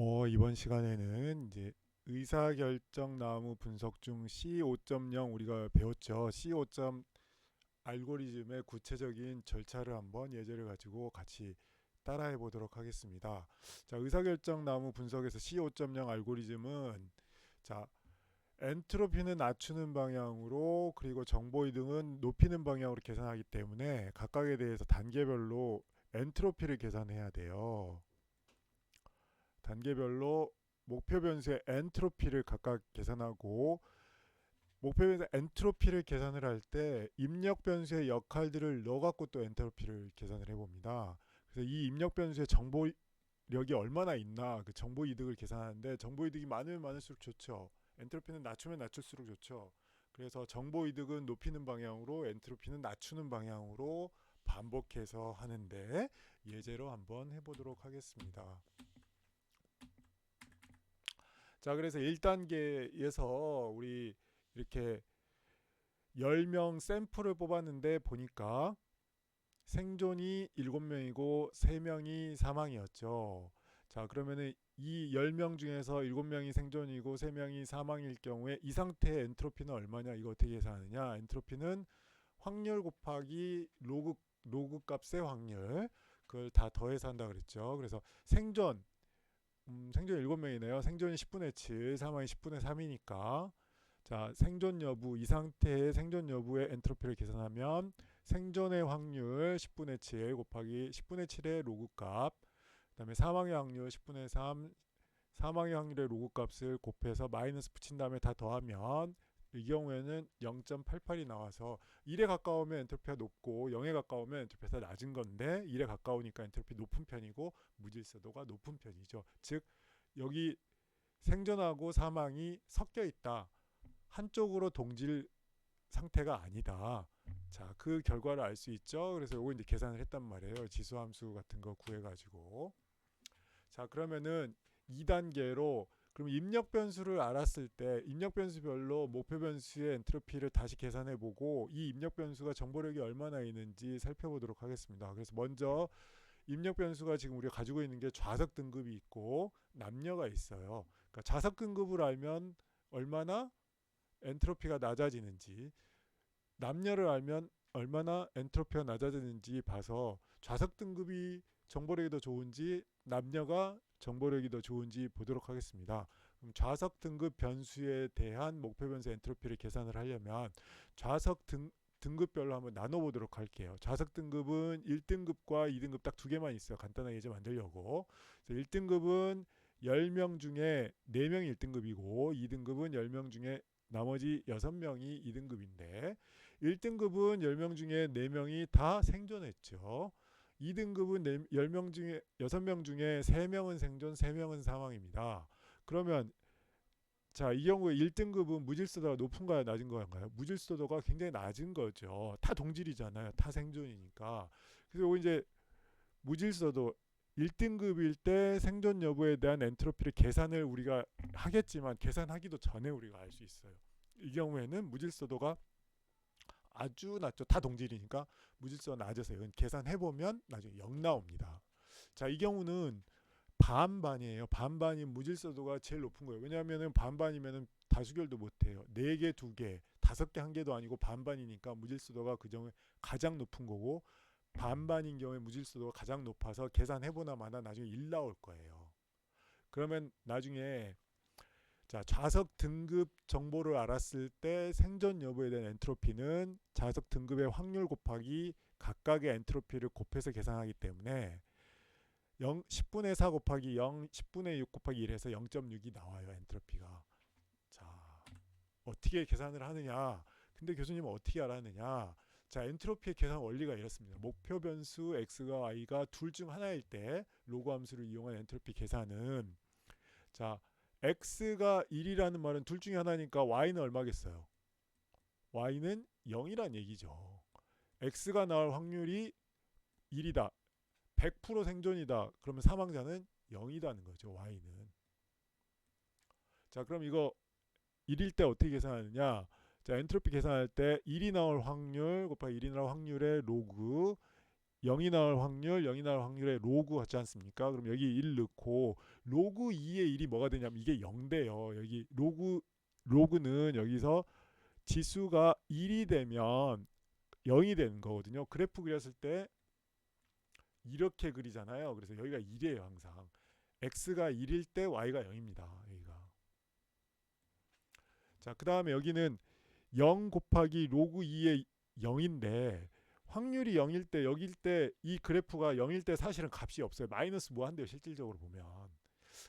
이번 시간에는 이제 의사결정 나무 분석 중 C5.0 우리가 배웠죠. C5. 알고리즘의 구체적인 절차를 한번 예제를 가지고 같이 따라해 보도록 하겠습니다. 자, 의사결정 나무 분석에서 C5.0 알고리즘은 자, 엔트로피는 낮추는 방향으로 그리고 정보 이동은 높이는 방향으로 계산하기 때문에 각각에 대해서 단계별로 엔트로피를 계산해야 돼요. 단계별로 목표 변수의 엔트로피를 각각 계산하고 목표 변수 엔트로피를 계산을 할 때 입력 변수의 역할들을 넣어갖고 또 엔트로피를 계산을 해봅니다. 그래서 이 입력 변수의 정보력이 얼마나 있나 그 정보 이득을 계산하는데 정보 이득이 많으면 많을수록 좋죠. 엔트로피는 낮추면 낮출수록 좋죠. 그래서 정보 이득은 높이는 방향으로 엔트로피는 낮추는 방향으로 반복해서 하는데 예제로 한번 해보도록 하겠습니다. 자, 그래서 1단계에서 우리 이렇게 10명 샘플을 뽑았는데 보니까 생존이 7명이고 3명이 사망이었죠. 자, 그러면은 이 10명 중에서 7명이 생존이고 3명이 사망일 경우에 이 상태의 엔트로피는 얼마냐? 이거 어떻게 계산하느냐? 엔트로피는 확률 곱하기 로그 값의 확률 그걸 다 더해서 한다 그랬죠. 그래서 생존 7명이네요. 생존이 10분의 7, 사망이 10분의 3이니까 자, 생존 여부, 이 상태의 생존 여부의 엔트로피를 계산하면 생존의 확률 10분의 7 곱하기 10분의 7의 로그 값, 그 다음에 사망의 확률 10분의 3, 사망의 확률의 로그 값을 곱해서 마이너스 붙인 다음에 다 더하면 이 경우에는 0.88이 나와서 1에 가까우면 엔트로피가 높고 0에 가까우면 엔트로피가 낮은 건데 1에 가까우니까 엔트로피 높은 편이고 무질서도가 높은 편이죠. 즉 여기 생존하고 사망이 섞여 있다. 한쪽으로 동질 상태가 아니다. 자, 그 결과를 알 수 있죠. 그래서 요거 이제 계산을 했단 말이에요. 지수함수 같은 거 구해가지고. 자, 그러면은 2단계로 그럼 입력 변수를 알았을 때 입력 변수별로 목표 변수의 엔트로피를 다시 계산해 보고 이 입력 변수가 정보력이 얼마나 있는지 살펴보도록 하겠습니다. 그래서 먼저 입력 변수가 지금 우리가 가지고 있는 게 좌석 등급이 있고 남녀가 있어요. 그러니까 좌석 등급을 알면 얼마나 엔트로피가 낮아지는지, 남녀를 알면 얼마나 엔트로피가 낮아지는지 봐서 좌석 등급이 정보력이 더 좋은지 남녀가 정보력이 더 좋은지 보도록 하겠습니다. 그럼 좌석 등급 변수에 대한 목표 변수 엔트로피를 계산을 하려면 좌석 등급별로 한번 나눠보도록 할게요. 좌석 등급은 1등급과 2등급 딱 두 개만 있어요. 간단하게 이제 만들려고. 그래서 1등급은 10명 중에 4명이 1등급이고 2등급은 10명 중에 나머지 6명이 2등급인데 1등급은 10명 중에 4명이 다 생존했죠. 2등급은 10명 중에 6명 중에 3명은 생존, 3명은 사망입니다. 그러면 자, 이 경우에 1등급은 무질서도가 높은가요, 낮은 건가요? 무질서도가 굉장히 낮은 거죠. 타 동질이잖아요. 타 생존이니까. 그래서 이거 이제 무질서도 1등급일 때 생존 여부에 대한 엔트로피를 계산을 우리가 하겠지만 계산하기도 전에 우리가 알 수 있어요. 이 경우에는 무질서도가 아주 낮죠. 다 동질이니까 무질서가 낮아서 이건 계산해보면 나중에 0 나옵니다. 자, 이 경우는 반반이에요. 반반이 무질서도가 제일 높은 거예요. 왜냐하면 반반이면 다수결도 못해요. 4개, 2개, 5개, 1개도 아니고 반반이니까 무질서도가 그 경우에 가장 높은 거고 반반인 경우에 무질서도가 가장 높아서 계산해보나 마나 나중에 1 나올 거예요. 그러면 나중에 자, 좌석 등급 정보를 알았을 때 생존 여부에 대한 엔트로피는 좌석 등급의 확률 곱하기 각각의 엔트로피를 곱해서 계산하기 때문에 10분의 4 곱하기 0, 10분의 6 곱하기 1 해서 0.6이 나와요. 엔트로피가. 자, 어떻게 계산을 하느냐. 근데 교수님은 어떻게 알았느냐. 자, 엔트로피의 계산 원리가 이렇습니다. 목표 변수 x가 y가 둘 중 하나일 때 로그 함수를 이용한 엔트로피 계산은 자, x가 1이라는 말은 둘 중에 하나니까 y는 얼마겠어요? y는 0이란 얘기죠. x가 나올 확률이 1이다. 100% 생존이다. 그러면 사망자는 0이라는 거죠. y는. 자, 그럼 이거 1일 때 어떻게 계산하느냐? 자, 엔트로피 계산할 때 1이 나올 확률 곱하기 1이 나올 확률의 로그 0이 나올 확률, 0이 나올 확률의 로그 같지 않습니까? 그럼 여기 1 넣고 로그 2의 1이 뭐가 되냐면 이게 0 돼요. 여기 로그는 여기서 지수가 1이 되면 0이 되는 거거든요. 그래프 그렸을 때 이렇게 그리잖아요. 그래서 여기가 1이에요, 항상. x가 1일 때 y가 0입니다. 여기가. 자, 그다음에 여기는 0 곱하기 로그 2의 0인데 확률이 0일 때 여길 때 이 그래프가 0일 때 사실은 값이 없어요. 마이너스 무한대요, 실질적으로 보면.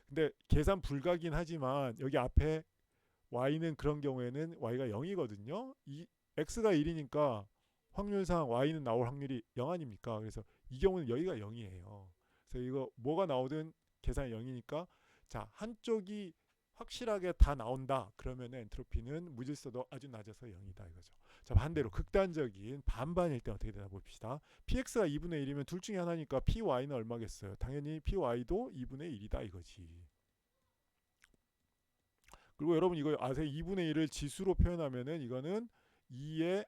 근데 계산 불가긴 하지만 여기 앞에 y는 그런 경우에는 y가 0이거든요. 이 x가 1이니까 확률상 y는 나올 확률이 0 아닙니까? 그래서 이 경우는 여기가 0이에요. 그래서 이거 뭐가 나오든 계산이 0이니까 자, 한쪽이 확실하게 다 나온다. 그러면 엔트로피는 무질서도 아주 낮아서 0이다 이거죠. 자, 반대로 극단적인 반반일 때 어떻게 되나 봅시다. px가 2분의 1이면 둘 중에 하나니까 py는 얼마겠어요? 당연히 py도 2분의 1이다 이거지. 그리고 여러분 이거 아세요? 2분의 1을 지수로 표현하면은 이거는 2의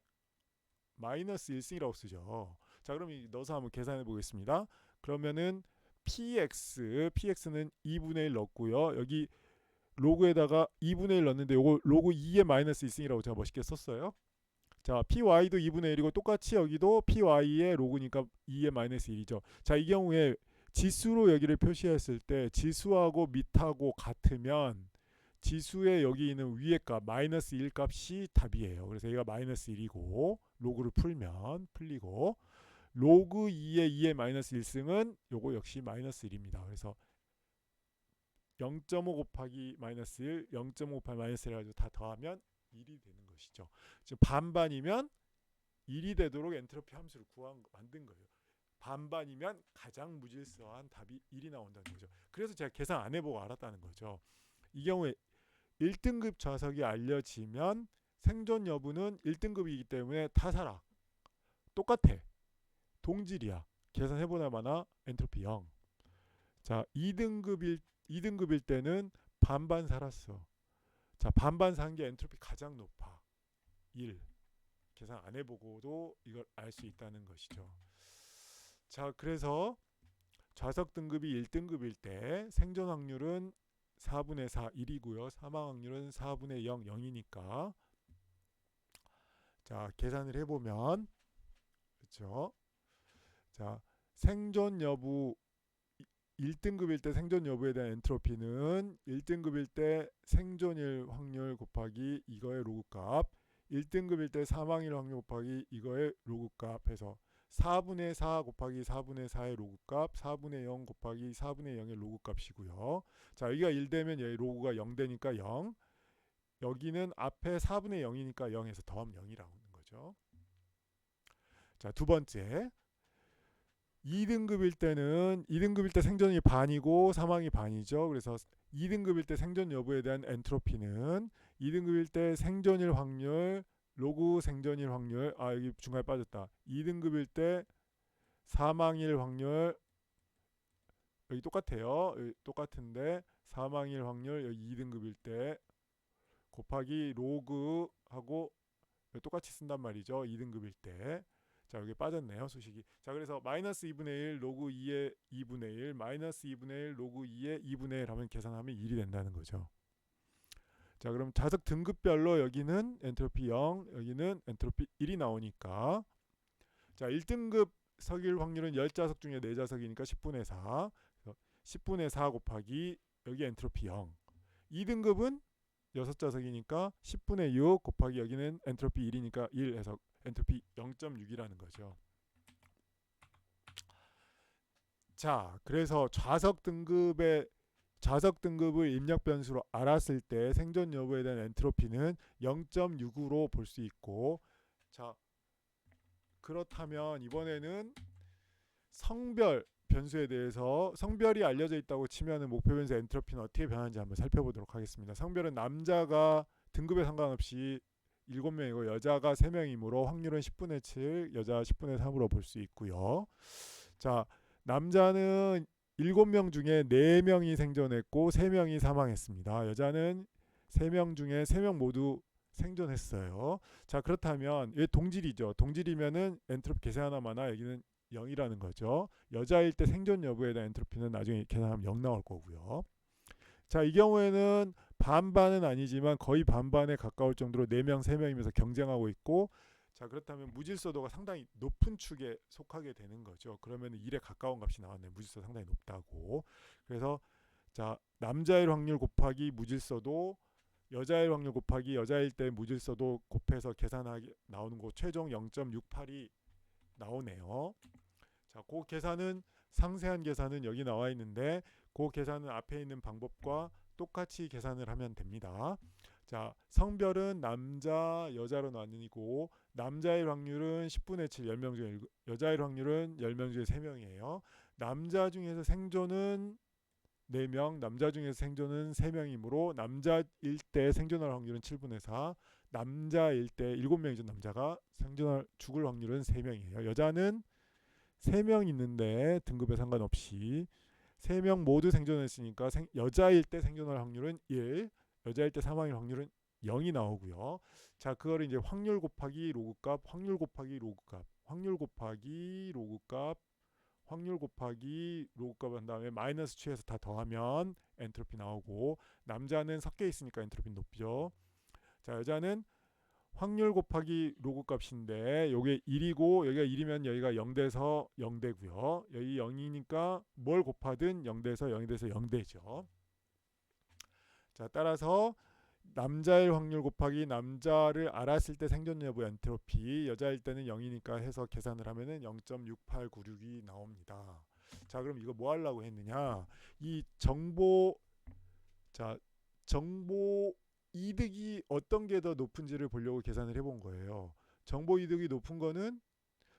마이너스 1승이라고 쓰죠. 자, 그럼 넣어서 한번 계산해 보겠습니다. 그러면은 px는 2분의 1 넣고요. 여기 로그에다가 2분의 1 넣는데 요거 로그 2의 마이너스 1승이라고 제가 멋있게 썼어요. 자, py도 2분의 1이고 똑같이 여기도 py의 로그니까 2의 마이너스 1이죠. 자, 이 경우에 지수로 여기를 표시했을 때 지수하고 밑하고 같으면 지수의 여기 있는 위의 값 마이너스 1 값이 답이에요. 그래서 얘가 마이너스 1이고 로그를 풀면 풀리고 로그 2의 마이너스 1승은 요거 역시 마이너스 1입니다. 그래서 0.5 곱하기 마이너스 1, 0.5 곱하기 마이너스 1 해가지고 다 더하면 1이 되는 것이죠. 지금 반반이면 1이 되도록 엔트로피 함수를 만든 거예요. 반반이면 가장 무질서한 답이 1이 나온다는 거죠. 그래서 제가 계산 안 해보고 알았다는 거죠. 이 경우에 1등급 좌석이 알려지면 생존 여부는 1등급이기 때문에 다 살아. 똑같아. 동질이야. 계산해보나마나 엔트로피 0. 자, 2등급일 때는 반반 살았어. 자, 반반 산 게 엔트로피 가장 높아. 1. 계산 안 해보고도 이걸 알 수 있다는 것이죠. 자, 그래서 좌석 등급이 1등급일 때 생존 확률은 4분의 4, 1이고요. 사망 확률은 4분의 0, 0이니까 자, 계산을 해보면 그렇죠. 자, 생존 여부 1등급일 때 생존 여부에 대한 엔트로피는 1등급일 때 생존일 확률 곱하기 이거의 로그 값, 1등급일 때 사망일 확률 곱하기 이거의 로그 값 해서 4분의 4 곱하기 4분의 4의 로그 값, 4분의 0 곱하기 4분의 0의 로그 값이고요. 자, 여기가 1 되면 여기 로그가 0 되니까 0. 여기는 앞에 4분의 0이니까 0에서 더하면 0이라고 하는 거죠. 자, 두 번째. 2등급일 때 생존이 반이고 사망이 반이죠. 그래서 2등급일 때 생존 여부에 대한 엔트로피는 2등급일 때 생존일 확률 로그 생존일 확률 여기 중간에 빠졌다. 2등급일 때 사망일 확률 여기 똑같아요. 여기 똑같은데 사망일 확률 여기 2등급일 때 곱하기 로그하고 똑같이 쓴단 말이죠. 2등급일 때. 자, 여기 빠졌네요, 수식이. 자, 그래서 마이너스 2분의 1 로그 2의 2분의 1 마이너스 2분의 1 로그 2의 2분의 1 하면 계산하면 1이 된다는 거죠. 자, 그럼 좌석 등급별로 여기는 엔트로피 0, 여기는 엔트로피 1이 나오니까 자, 1등급 석일 확률은 10좌석 중에 4좌석이니까 10분의 4 10분의 4 곱하기 여기 엔트로피 0. 2등급은 6좌석이니까 10분의 6 곱하기 여기는 엔트로피 1이니까 1 해서 엔트로피 0.6이라는 거죠. 자, 그래서 좌석 등급을 입력 변수로 알았을 때 생존 여부에 대한 엔트로피는 0.6으로 볼 수 있고, 자, 그렇다면 이번에는 성별 변수에 대해서 성별이 알려져 있다고 치면은 목표 변수 엔트로피는 어떻게 변하는지 한번 살펴보도록 하겠습니다. 성별은 남자가 등급에 상관없이 7명이고 여자가 3명이므로 확률은 10분의 7, 여자 10분의 3으로 볼 수 있고요. 자, 남자는 7명 중에 4명이 생존했고 3명이 사망했습니다. 여자는 3명 중에 3명 모두 생존했어요. 자, 그렇다면 이게 동질이죠. 동질이면은 엔트로피 계산 하나마나 여기는 0이라는 거죠. 여자일 때 생존 여부에 대한 엔트로피는 나중에 계산하면 0 나올 거고요. 자, 이 경우에는 반반은 아니지만 거의 반반에 가까울 정도로 4명, 3명이면서 경쟁하고 있고, 자, 그렇다면 무질서도가 상당히 높은 축에 속하게 되는 거죠. 그러면 1에 가까운 값이 나왔네요. 무질서 상당히 높다고. 그래서 자, 남자일 확률 곱하기 무질서도, 여자일 확률 곱하기 여자일 때 무질서도 곱해서 계산하기 나오는 거 최종 0.68이 나오네요. 자, 그 계산은 상세한 계산은 여기 나와 있는데 그 계산은 앞에 있는 방법과 똑같이 계산을 하면 됩니다. 자, 성별은 남자, 여자로 나뉘고 남자일 확률은 10분의 7, 10명 중에 7, 여자일 확률은 10명 중에 3명이에요. 남자 중에서 생존은 4명, 남자 중에서 생존은 3명이므로 남자일 때 생존할 확률은 7분의 4, 남자일 때 7명이죠. 남자가 생존할 죽을 확률은 3명이에요. 여자는 3명 있는데 등급에 상관없이 3명 모두 생존했으니까 여자일 때 생존할 확률은 1, 여자일 때 사망일 확률은 0이 나오고요. 자, 그거를 이제 확률 곱하기 로그값, 확률 곱하기 로그값, 확률 곱하기 로그값, 확률 곱하기 로그값 한 다음에 마이너스 취해서 다 더하면 엔트로피 나오고, 남자는 섞여 있으니까 엔트로피 높죠. 자, 여자는 확률 곱하기 로그 값인데 요게 1이고 여기가 1이면 여기가 0돼서 0되고요. 여기 0이니까 뭘 곱하든 0돼서 0이 돼서 0되죠. 자, 따라서 남자일 확률 곱하기 남자를 알았을 때 생존 여부 엔트로피, 여자일 때는 0이니까 해서 계산을 하면은 0.6896이 나옵니다. 자, 그럼 이거 뭐 하려고 했느냐? 이 정보, 자, 정보 이득이 어떤 게 더 높은지를 보려고 계산을 해본 거예요. 정보 이득이 높은 거는,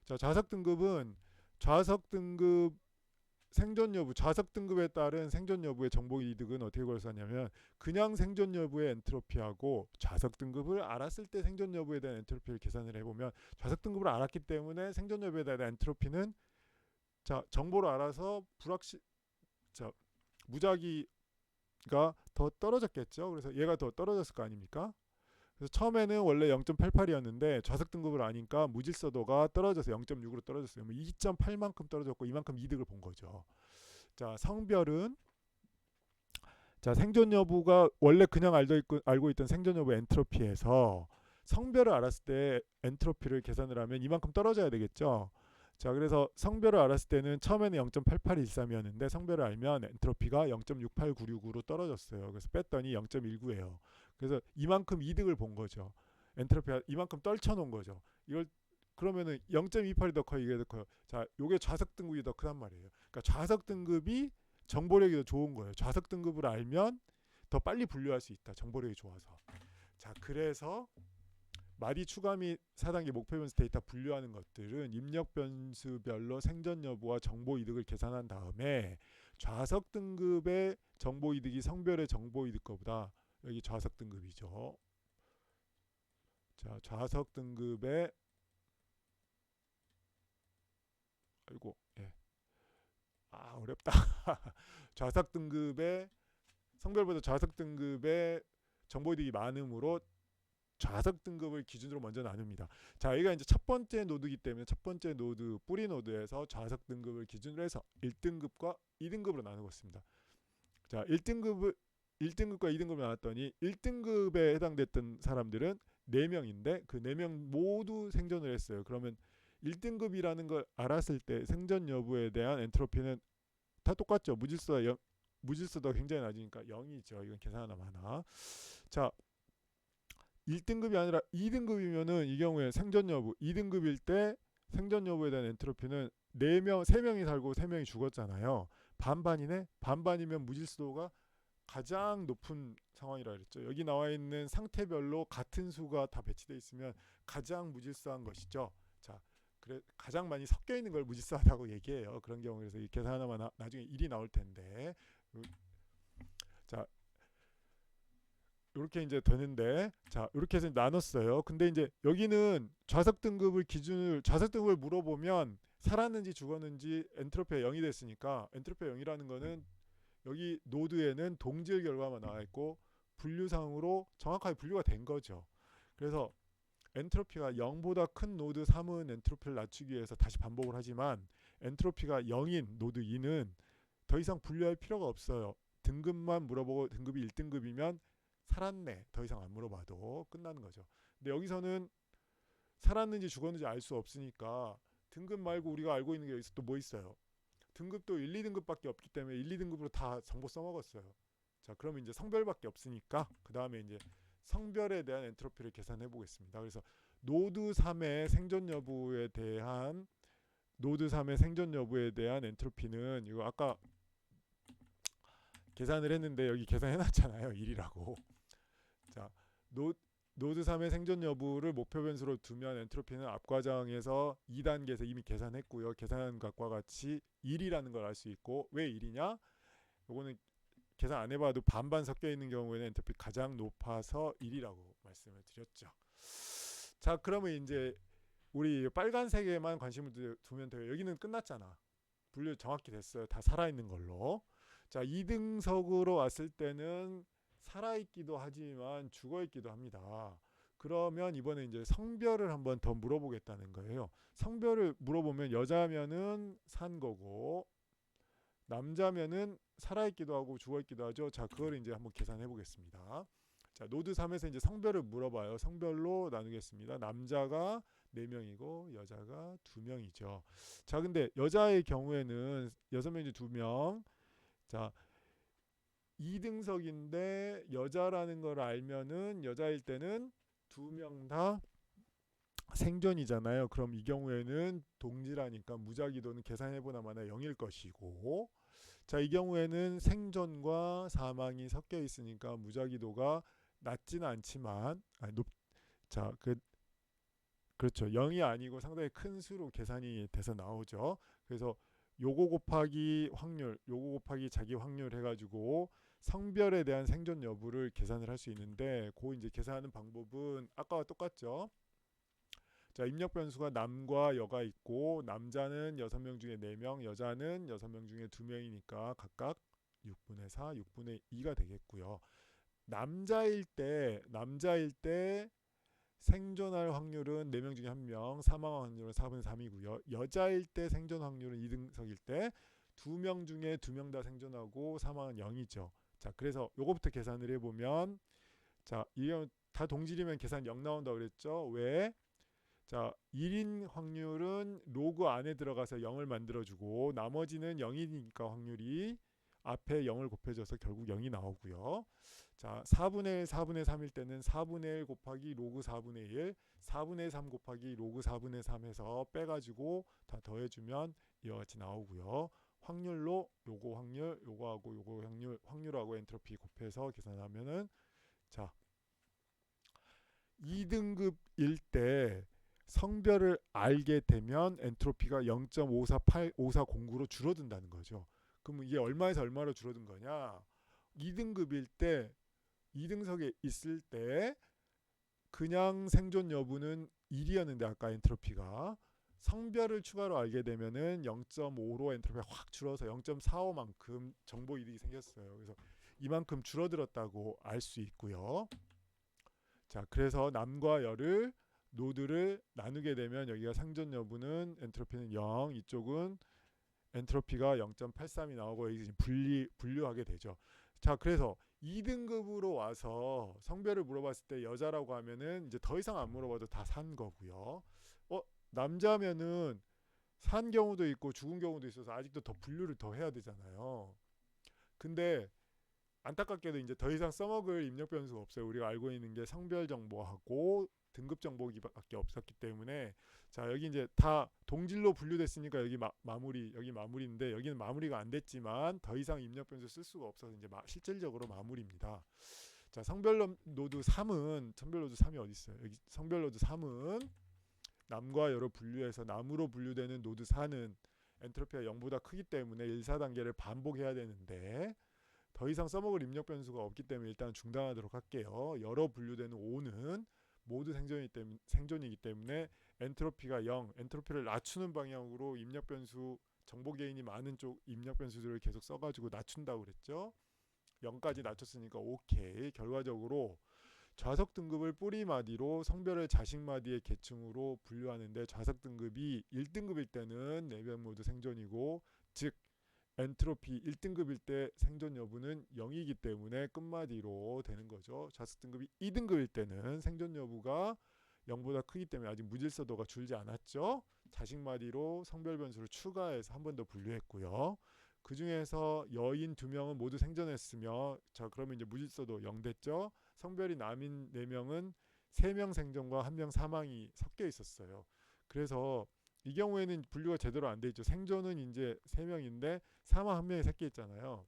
자, 좌석 등급은 좌석 등급 생존 여부, 좌석 등급에 따른 생존 여부의 정보 이득은 어떻게 구했었냐면 그냥 생존 여부의 엔트로피하고 좌석 등급을 알았을 때 생존 여부에 대한 엔트로피를 계산을 해보면, 좌석 등급을 알았기 때문에 생존 여부에 대한 엔트로피는, 자, 정보를 알아서 자, 무작위 가 더 떨어졌겠죠. 그래서 얘가 더 떨어졌을 거 아닙니까? 그래서 처음에는 원래 0.88이었는데 좌석 등급을 아니까 무질서도가 떨어져서 0.6으로 떨어졌어요. 2.8만큼 떨어졌고 이만큼 이득을 본 거죠. 자, 성별은, 자, 생존 여부가 원래 그냥 알고 있던 생존 여부 엔트로피에서 성별을 알았을 때 엔트로피를 계산을 하면 이만큼 떨어져야 되겠죠. 자, 그래서 성별을 알았을 때는 처음에는 0.8813이었는데 성별을 알면 엔트로피가 0.6896으로 떨어졌어요. 그래서 뺐더니 0.19예요. 그래서 이만큼 이득을 본 거죠. 엔트로피가 이만큼 떨쳐놓은 거죠. 이걸 그러면은 0.28이 더 커요, 이게 더 커요. 자, 요게 좌석 등급이 더 크단 말이에요. 그러니까 좌석 등급이 정보력이 더 좋은 거예요. 좌석 등급을 알면 더 빨리 분류할 수 있다. 정보력이 좋아서. 자, 그래서 마디 추가 및 4단계 목표 변수 데이터 분류하는 것들은 입력 변수별로 생존 여부와 정보 이득을 계산한 다음에 좌석 등급의 정보 이득이 성별의 정보 이득 거보다, 여기 좌석 등급이죠. 자, 좌석 등급의, 아이고, 예. 아, 어렵다. 좌석 등급의 성별보다 좌석 등급의 정보 이득이 많으므로 좌석 등급을 기준으로 먼저 나눕니다. 자, 여기가 이제 첫 번째 노드이기 때문에 첫 번째 노드 뿌리 노드에서 좌석 등급을 기준으로 해서 1등급과 2등급으로 나누고 있습니다. 자, 1등급과 2등급을 나눴더니 1등급에 해당됐던 사람들은 4명인데 그 4명 모두 생존을 했어요. 그러면 1등급이라는 걸 알았을 때 생존 여부에 대한 엔트로피는 다 똑같죠. 무질서도가 굉장히 낮으니까 0이죠. 이건 계산 하나. 자, 1등급이 아니라 2등급이면은 이 경우에 생존 여부, 2등급일 때 생존 여부에 대한 엔트로피는 3명이 살고 3명이 죽었잖아요. 반반이네. 반반이면 무질서도가 가장 높은 상황이라 그랬죠. 여기 나와 있는 상태별로 같은 수가 다 배치되어 있으면 가장 무질서한 것이죠. 자, 그래 가장 많이 섞여 있는 걸 무질서하다고 얘기해요. 그런 경우에서 이 계산 하나만 나중에 1이 나올 텐데. 자, 이렇게 이제 되는데, 자, 이렇게 해서 나눴어요. 근데 이제 여기는 좌석 등급을 물어보면 살았는지 죽었는지 엔트로피가 0이 됐으니까, 엔트로피가 0이라는 거는 여기 노드에는 동질 결과만 나와 있고 분류상으로 정확하게 분류가 된 거죠. 그래서 엔트로피가 0보다 큰 노드 3은 엔트로피를 낮추기 위해서 다시 반복을 하지만 엔트로피가 0인 노드 2는 더 이상 분류할 필요가 없어요. 등급만 물어보고 등급이 1등급이면 살았네. 더 이상 안 물어봐도 끝나는 거죠. 근데 여기서는 살았는지 죽었는지 알 수 없으니까 등급 말고 우리가 알고 있는 게 여기서 또 뭐 있어요? 등급도 1, 2등급밖에 없기 때문에 1, 2등급으로 다 정보 써먹었어요. 자, 그러면 이제 성별밖에 없으니까 그 다음에 이제 성별에 대한 엔트로피를 계산해 보겠습니다. 그래서 노드 3의 생존 여부에 대한 엔트로피는 이거 아까 계산을 했는데 여기 계산해 놨잖아요. 1이라고. 자, 노드 3의 생존 여부를 목표 변수로 두면 엔트로피는 앞 과정에서 2단계에서 이미 계산했고요. 계산한 것과 같이 1이라는 걸 알 수 있고, 왜 1이냐? 요거는 계산 안 해봐도 반반 섞여 있는 경우에는 엔트로피 가장 높아서 1이라고 말씀을 드렸죠. 자, 그러면 이제 우리 빨간색에만 관심을 두면 돼요. 여기는 끝났잖아. 분류 정확히 됐어요. 다 살아있는 걸로. 자, 2등석으로 왔을 때는 살아있기도 하지만 죽어있기도 합니다. 그러면 이번에 이제 성별을 한번 더 물어보겠다는 거예요. 성별을 물어보면 여자면은 산 거고 남자면은 살아있기도 하고 죽어있기도 하죠. 자, 그걸 이제 한번 계산해 보겠습니다. 자, 노드 3에서 이제 성별을 물어봐요. 성별로 나누겠습니다. 남자가 4명이고 여자가 2명이죠. 자, 근데 여자의 경우에는 6명이 2명. 자, 2등석인데 여자라는 걸 알면은 여자일 때는 2명 다 생존이잖아요. 그럼 이 경우에는 동질하니까 무작위도는 계산해보나마나 0일 것이고, 자, 이 경우에는 생존과 사망이 섞여 있으니까 무작위도가 낮지는 않지만 자, 그렇죠. 0이 아니고 상당히 큰 수로 계산이 돼서 나오죠. 그래서 요거 곱하기 확률, 요거 곱하기 자기 확률 해가지고 성별에 대한 생존 여부를 계산을 할 수 있는데, 그 이제 계산하는 방법은 아까와 똑같죠. 자, 입력 변수가 남과 여가 있고 남자는 6명 중에 4명, 여자는 6명 중에 2명이니까 각각 6분의 4, 6분의 2가 되겠고요. 남자일 때 생존할 확률은 4명 중에 1명, 사망 확률은 4분의 3이고요. 여자일 때 생존 확률은 2등석일 때 2명 중에 2명 다 생존하고 사망은 0이죠. 자, 그래서 요거부터 계산을 해보면, 자, 이게 다 동질이면 계산 0 나온다고 그랬죠. 왜? 자, 1인 확률은 로그 안에 들어가서 0을 만들어주고 나머지는 0이니까 확률이 앞에 0을 곱해줘서 결국 0이 나오고요. 자, 4분의 1, 4분의 3일 때는 4분의 1 곱하기 로그 4분의 1, 4분의 3 곱하기 로그 4분의 3 해서 빼가지고 다 더해주면 이와 같이 나오고요. 확률로 요거 확률, 요거하고 요거 확률하고 엔트로피 곱해서 계산하면은, 자, 2등급일 때 성별을 알게 되면 엔트로피가 0.540849로 줄어든다는 거죠. 그럼 이게 얼마에서 얼마로 줄어든 거냐? 2등급일 때 2등석에 있을 때 그냥 생존 여부는 1이었는데 아까 엔트로피가 성별을 추가로 알게 되면은 0.5로 엔트로피가 확 줄어서 0.45만큼 정보 이득이 생겼어요. 그래서 이만큼 줄어들었다고 알 수 있고요. 자, 그래서 남과 여를 노드를 나누게 되면 여기가 생존 여부는 엔트로피는 0, 이쪽은 엔트로피가 0.83이 나오고 여기 분류하게 되죠. 자, 그래서 2등급으로 와서 성별을 물어봤을 때 여자라고 하면은 이제 더 이상 안 물어봐도 다 산 거고요. 남자면은 산 경우도 있고 죽은 경우도 있어서 아직도 더 분류를 더 해야 되잖아요. 근데 안타깝게도 이제 더 이상 써먹을 입력 변수가 없어요. 우리가 알고 있는 게 성별 정보하고 등급 정보기밖에 없었기 때문에, 자, 여기 이제 다 동질로 분류됐으니까 여기 여기 마무리인데 여기는 마무리가 안 됐지만 더 이상 입력 변수 쓸 수가 없어서 이제 실질적으로 마무리입니다. 자, 성별 노드 3이 어디 있어요? 여기 성별 노드 3은 남과 여로 분류해서 남으로 분류되는 노드 4는 엔트로피가 0보다 크기 때문에 1, 4단계를 반복해야 되는데 더 이상 써먹을 입력 변수가 없기 때문에 일단 중단하도록 할게요. 여러 분류되는 5는 모두 생존이기 때문에 엔트로피가 0, 엔트로피를 낮추는 방향으로 입력 변수 정보 개인이 많은 쪽 입력 변수들을 계속 써가지고 낮춘다고 그랬죠. 0까지 낮췄으니까 오케이. 결과적으로 좌석 등급을 뿌리마디로 성별을 자식마디의 계층으로 분류하는데 좌석 등급이 1등급일 때는 4명 모두 생존이고, 즉 엔트로피 1등급일 때 생존 여부는 0이기 때문에 끝마디로 되는 거죠. 좌측 등급이 2등급일 때는 생존 여부가 0보다 크기 때문에 아직 무질서도가 줄지 않았죠. 자식마디로 성별 변수를 추가해서 한 번 더 분류했고요. 그 중에서 여인 2명은 모두 생존했으며, 자 그러면 이제 무질서도 0 됐죠. 성별이 남인 4명은 3명 생존과 1명 사망이 섞여 있었어요. 그래서 이 경우에는 분류가 제대로 안 돼 있죠. 생존은 이제 3명인데 사망 1명이 섞여 있잖아요.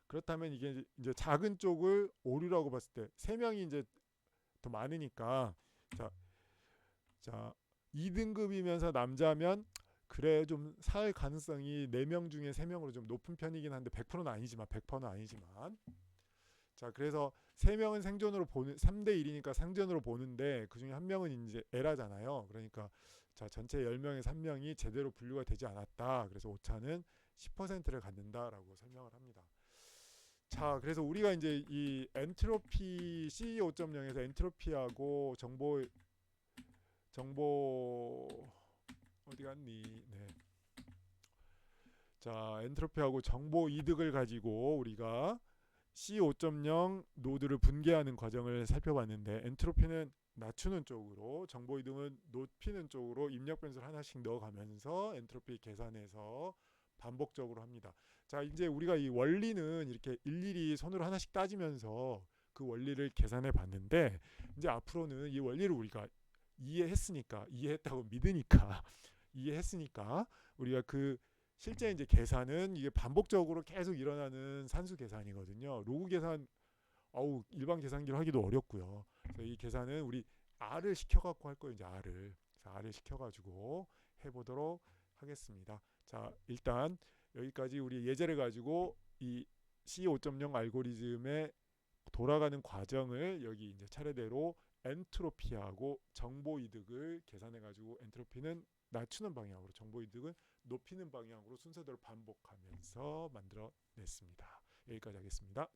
그렇다면 이게 이제 작은 쪽을 오류라고 봤을 때 3명이 이제 더 많으니까, 자 2등급이면서 남자면 그래 좀 살 가능성이 4명 중에 3명으로 좀 높은 편이긴 한데 100%는 아니지만, 자 그래서 3명은 생존으로 보는 3대 1이니까 생존으로 보는데 그중에 1명은 이제 에라잖아요. 그러니까 자 전체 10명의 3명이 제대로 분류가 되지 않았다. 그래서 오차는 10%를 갖는다라고 설명을 합니다. 자 그래서 우리가 이제 이 엔트로피 C5.0에서 엔트로피하고 정보 어디 갔니? 네. 자 엔트로피하고 정보 이득을 가지고 우리가 C5.0 노드를 분개하는 과정을 살펴봤는데, 엔트로피는 낮추는 쪽으로, 정보 이동은 높이는 쪽으로 입력 변수를 하나씩 넣어가면서 엔트로피 계산해서 반복적으로 합니다. 자 이제 우리가 이 원리는 이렇게 일일이 손으로 하나씩 따지면서 그 원리를 계산해 봤는데, 이제 앞으로는 이 원리를 우리가 이해했다고 믿으니까 이해했으니까 우리가 그 실제 이제 계산은 이게 반복적으로 계속 일어나는 산수 계산이거든요. 로그 계산, 일반 계산기로 하기도 어렵고요. 그래서 이 계산은 우리 R을 시켜갖고 할 거예요. 이제 R을 시켜가지고 해보도록 하겠습니다. 자, 일단 여기까지 우리 예제를 가지고 이 C5.0 알고리즘의 돌아가는 과정을 여기 이제 차례대로 엔트로피하고 정보 이득을 계산해가지고, 엔트로피는 낮추는 방향으로, 정보 이득은 높이는 방향으로 순서대로 반복하면서 만들어냈습니다. 여기까지 하겠습니다.